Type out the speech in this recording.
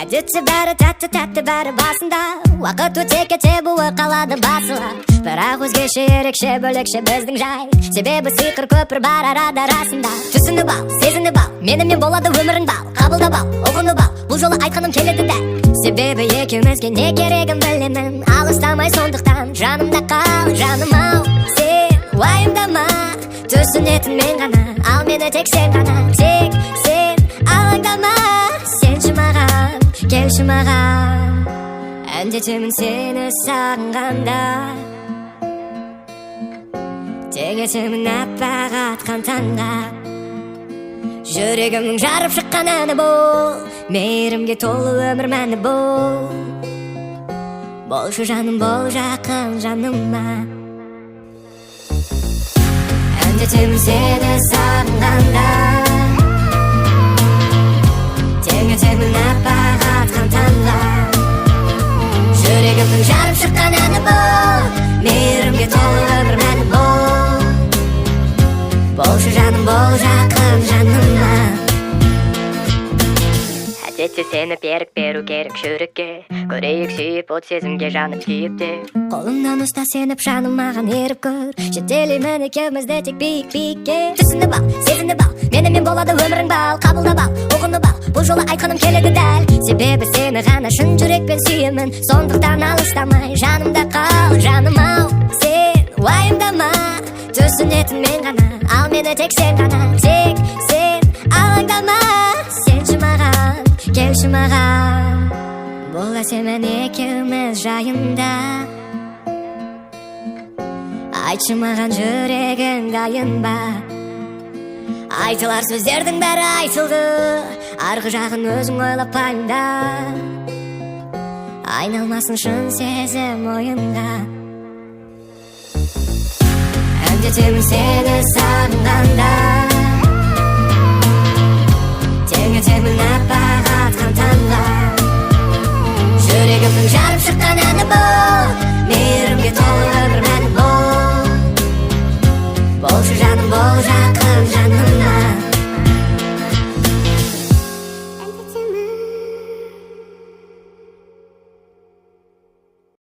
Әдетте бәрі тәтті бәрі басында, уақыт өте кете буы қалады басыла. Бірақ өзгеше ерекше бөлекше біздің жай, себебі сиқыр көпір бар арада расында. Түсініп ал, сезініп ал, менімен болады өмірің бал. Қабылдап ал, ұғынып ал, бұл жолы айтқаным келеді дәл. Себебі екеумізге не керегін білемін, алыстамай сондықтан жанымда қал, жаным ау. Сен уайымдама, түсінетін мен ғана, ал мені тек сен ғана. Тек сен алаңдама, сенші маған, келші маған. Әндетемін сені сағынғанда, тек етемін аппақ атқан таңға. Жүрегімнің жарып шыққан әні бұл, мейірімге толы өмір мәні бұл. Болшы жаным, бол жақын жаныма. Әндетемін сені сағынғанда, тек етемін аппақ атқан таңға. Жүрегімнің жарып шыққан әні бұл, мейірімге толы өмір мәні бұл. Болшы жаным, бол жақын жаныма. Әдетте сені берік беру керек жүрекке, көрейік сүйіп от сезімге жанып күйіп те. Қолымнан ұста сеніп жаным маған еріп көр, жетелеймін екеумізді тек биік-биікке. Түсініп ал, сезініп ал, менімен болады өмірің бал. Қабылдап ал, ұғынып ал, бұл жолы айтқаным келеді дәл. Себебі сені ғана шын жүрекпен сүйемін, сондықтан алыстамай жанымда қал, жаным ау. Сен уайымдама, түсінетін мен ғана, ал мені тек сен ғана. Тек сен алаңдама, сенші маған, келші маған. Бұл әсемен екеуміз жайында, айтшы маған жүрегің дайын ба. Айтылар сөздердің бәрі айтылды, арғы жағын өзің ойлап пайымда. Айналмасын шын сезім ойынға. Әндетемін сені сағынғанда, тек етемін аппақ атқан таңға. Жүрегімнің жарып шыққан әні бұл,